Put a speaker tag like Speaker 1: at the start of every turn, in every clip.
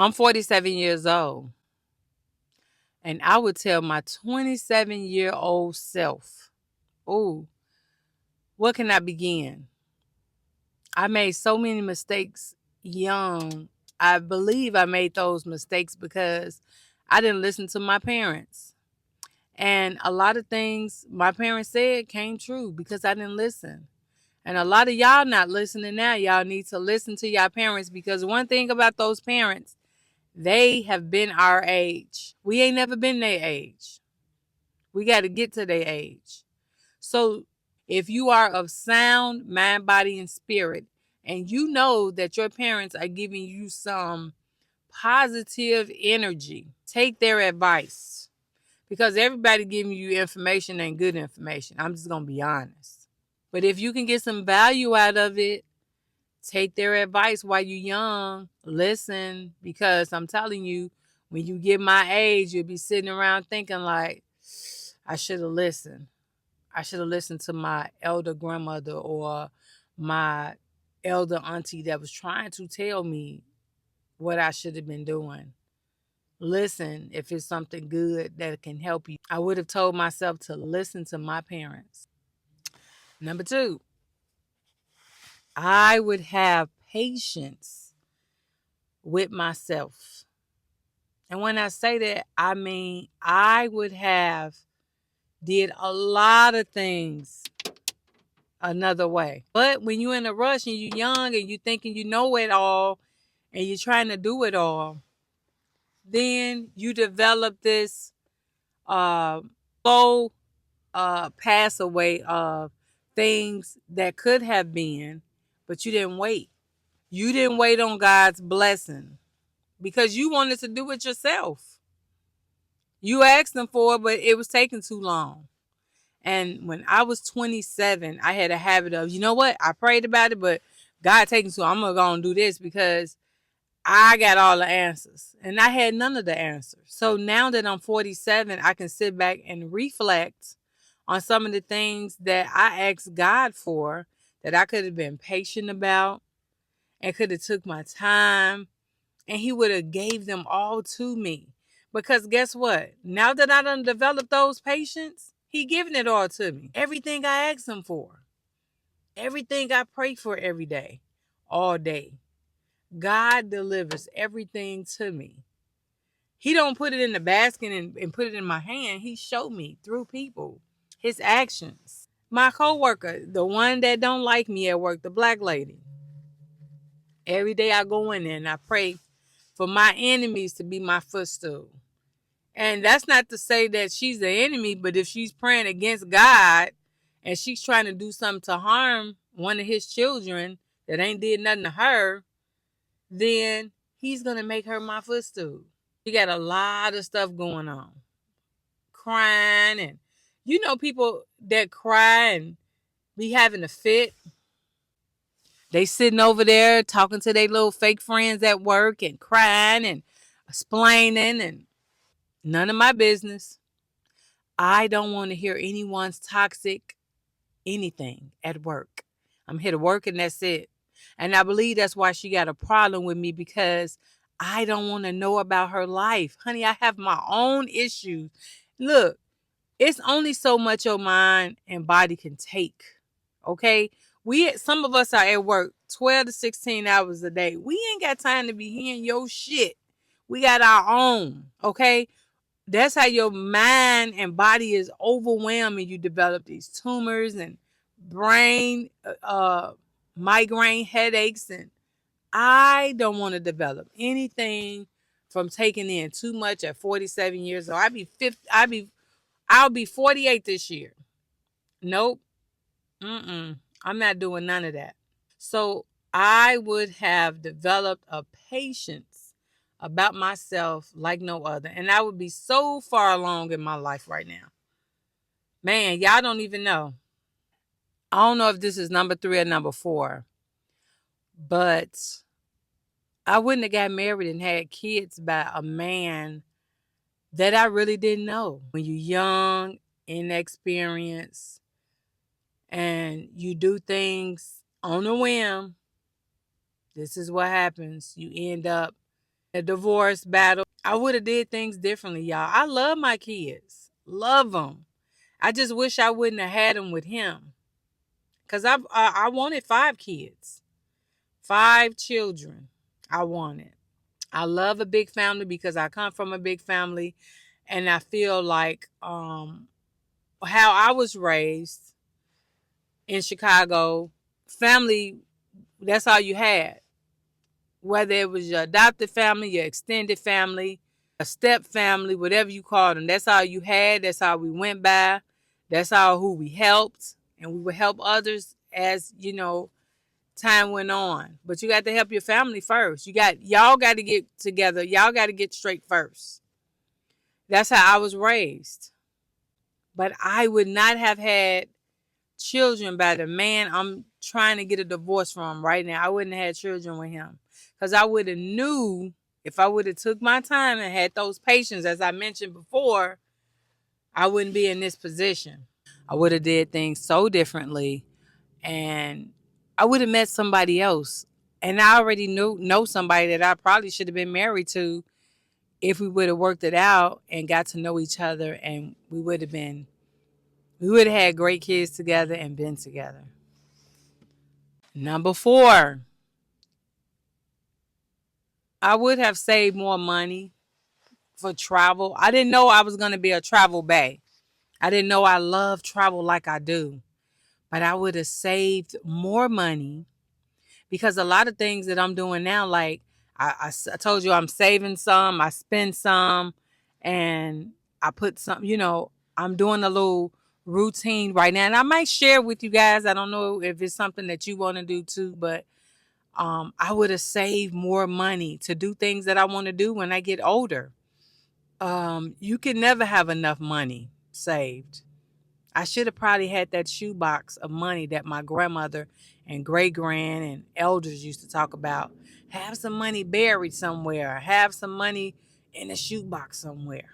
Speaker 1: I'm 47 years old, and I would tell my 27-year-old self, oh, what can I begin? I made so many mistakes young. I believe I made those mistakes because I didn't listen to my parents. And a lot of things my parents said came true because I didn't listen. And a lot of y'all not listening now. Y'all need to listen to y'all parents, because one thing about those parents, they have been our age. We ain't never been their age. We got to get to their age. So if you are of sound mind, body, and spirit, and you know that your parents are giving you some positive energy, take their advice, because everybody giving you information ain't good information. I'm just going to be honest. But if you can get some value out of it, take their advice while you're young. Listen, because I'm telling you, when you get my age, you'll be sitting around thinking like, I should have listened. I should have listened to my elder grandmother or my elder auntie that was trying to tell me what I should have been doing. Listen if it's something good that can help you. I would have told myself to listen to my parents. Number two, I would have patience with myself. And when I say that, I mean I would have did a lot of things another way. But when you're in a rush and you're young and you're thinking you know it all and you're trying to do it all, then you develop this uh, slow pass away of things that could have been, but you didn't wait. You didn't wait on God's blessing because you wanted to do it yourself. You asked him for it, but it was taking too long. And when I was 27, I had a habit of, you know what? I prayed about it, but God taking too long. I'm going to go and do this because I got all the answers. And I had none of the answers. So now that I'm 47, I can sit back and reflect on some of the things that I asked God for that I could have been patient about and could have took my time, and he would have gave them all to me. Because guess what? Now that I done developed those patience, he giving it all to me. Everything I asked him for. Everything I pray for every day. All day. God delivers everything to me. He don't put it in the basket and put it in my hand. He showed me through people. His actions. My coworker, the one that don't like me at work, the black lady. Every day I go in there and I pray for my enemies to be my footstool. And that's not to say that she's the enemy, but if she's praying against God and she's trying to do something to harm one of his children that ain't did nothing to her, then he's going to make her my footstool. She got a lot of stuff going on. Crying, and you know people that cry and be having a fit. They sitting over there talking to their little fake friends at work and crying and explaining, and none of my business. I don't want to hear anyone's toxic anything at work. I'm here to work and that's it. And I believe that's why she got a problem with me, because I don't want to know about her life. Honey, I have my own issues. Look, it's only so much your mind and body can take. Okay? Some of us are at work 12 to 16 hours a day. We ain't got time to be hearing your shit. We got our own. Okay? That's how your mind and body is overwhelmed, and you develop these tumors and brain migraine headaches. And I don't want to develop anything from taking in too much at 47 years old. I'll be 48 this year. Nope. I'm not doing none of that. So I would have developed a patience about myself like no other. And I would be so far along in my life right now. Man, y'all don't even know. I don't know if this is number 3 or number 4, but I wouldn't have got married and had kids by a man that I really didn't know. When you're young, inexperienced, and you do things on a whim, this is what happens. You end up a divorce battle. I would have did things differently, y'all. I love my kids. Love them. I just wish I wouldn't have had them with him. Because I wanted 5 kids. 5 children I wanted. I love a big family because I come from a big family. And I feel like how I was raised in Chicago, family, that's all you had. Whether it was your adopted family, your extended family, a step family, whatever you called them, that's all you had. That's all we went by. That's all who we helped. And we would help others as, time went on. But you got to help your family first. Y'all got to get together. Y'all got to get straight first. That's how I was raised. But I would not have had children by the man I'm trying to get a divorce from right now. I wouldn't have had children with him. Because I would have knew if I would have took my time and had those patience, as I mentioned before, I wouldn't be in this position. I would have did things so differently, and I would have met somebody else. And I already know somebody that I probably should have been married to if we would have worked it out and got to know each other, and we would have had great kids together and been together. Number 4, I would have saved more money for travel. I didn't know I was going to be a travel bae. I didn't know I love travel like I do. But I would have saved more money because a lot of things that I'm doing now, like I told you I'm saving some, I spend some, and I put some, I'm doing a little routine right now. And I might share with you guys. I don't know if it's something that you want to do too, but I would have saved more money to do things that I want to do when I get older. You can never have enough money saved. I should have probably had that shoebox of money that my grandmother and great grand and elders used to talk about. Have some money buried somewhere. Have some money in a shoebox somewhere.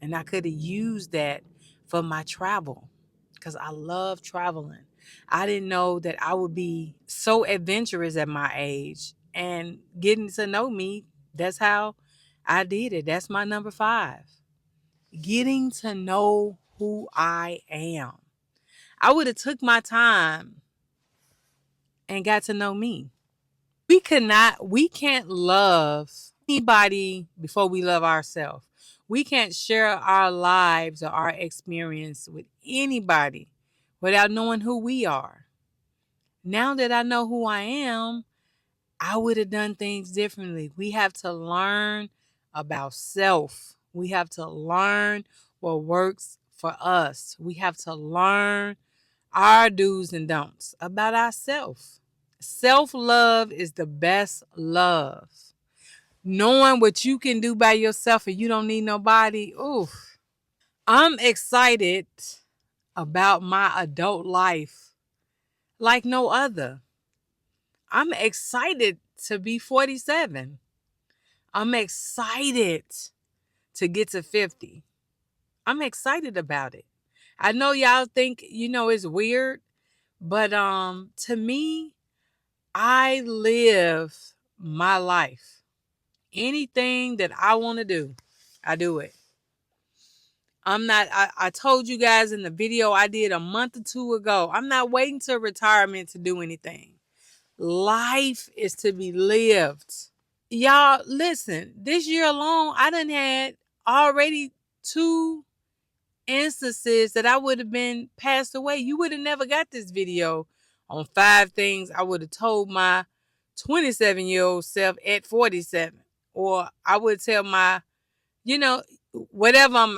Speaker 1: And I could have used that for my travel because I love traveling. I didn't know that I would be so adventurous at my age, and getting to know me, that's how I did it. That's my number 5. Getting to know who I am. I would have took my time and got to know me. We can't love anybody before we love ourselves. We can't share our lives or our experience with anybody without knowing who we are. Now that I know who I am, I would have done things differently. We have to learn about self. We have to learn what works for us. We have to learn our do's and don'ts about ourselves. Self-love is the best love. Knowing what you can do by yourself and you don't need nobody. Oof. I'm excited about my adult life like no other. I'm excited to be 47. I'm excited to get to 50. I'm excited about it. I know y'all think, it's weird, but to me, I live my life. Anything that I want to do, I do it. I told you guys in the video I did a month or 2 ago, I'm not waiting till retirement to do anything. Life is to be lived. Y'all, listen, this year alone, I done had already 2 instances that I would have been passed away. You would have never got this video on 5 things I would have told my 27-year-old self at 47. Or I would tell my, whatever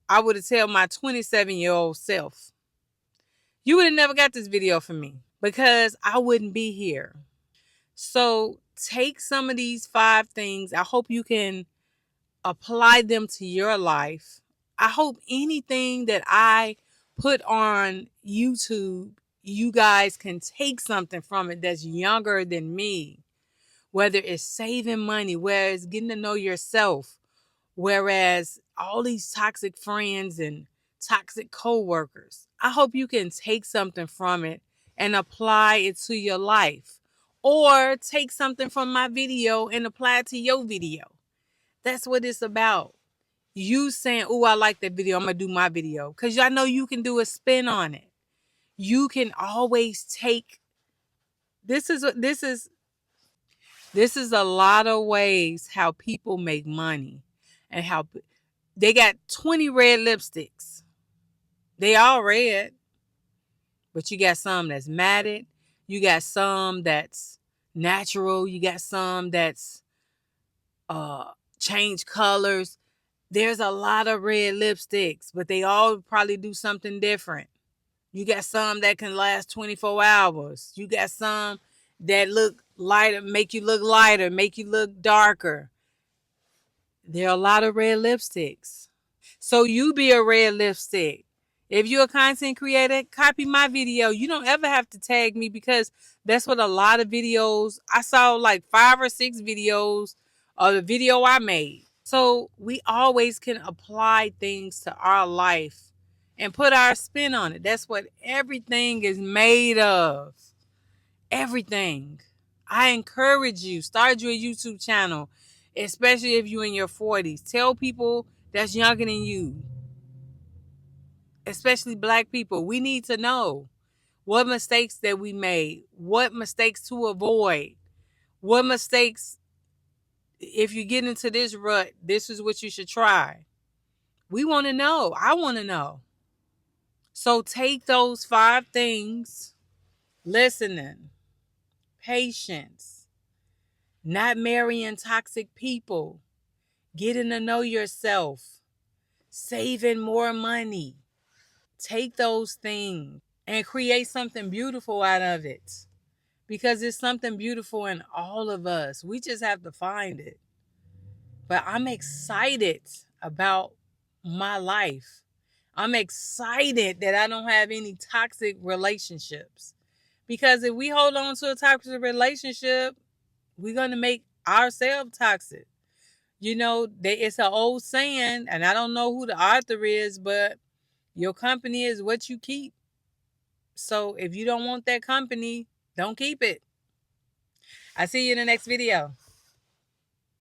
Speaker 1: I would have tell my 27-year-old self. You would have never got this video from me because I wouldn't be here. So take some of these 5 things. I hope you can apply them to your life. I hope anything that I put on YouTube, you guys can take something from it that's younger than me. Whether it's saving money, whether it's getting to know yourself, whereas all these toxic friends and toxic coworkers. I hope you can take something from it and apply it to your life. or take something from my video and apply it to your video. That's what it's about. You saying, oh, I like that video, I'm going to do my video. Because I know you can do a spin on it. You can always take, this is a lot of ways how people make money. And how they got 20 red lipsticks. They all red. But you got some that's matted. You got some that's natural. You got some that's change colors. There's a lot of red lipsticks, but they all probably do something different. You got some that can last 24 hours. You got some that look lighter, make you look lighter, make you look darker. There are a lot of red lipsticks. So you be a red lipstick. If you're a content creator, copy my video. You don't ever have to tag me, because that's what a lot of videos, I saw like 5 or 6 videos of the video I made. So we always can apply things to our life and put our spin on it. That's what everything is made of. Everything. I encourage you, start your YouTube channel, especially if you're in your 40s. Tell people that's younger than you, especially black people. We need to know what mistakes that we made, what mistakes to avoid, what mistakes, if you get into this rut, this is what you should try. We want to know. I want to know. So take those 5 things: listening, patience, not marrying toxic people, getting to know yourself, saving more money. Take those things and create something beautiful out of it, because there's something beautiful in all of us. We just have to find it. But I'm excited about my life. I'm excited that I don't have any toxic relationships. Because if we hold on to a toxic relationship, we're going to make ourselves toxic. You know, it's an old saying, and I don't know who the author is, but your company is what you keep. So if you don't want that company, don't keep it. I see you in the next video.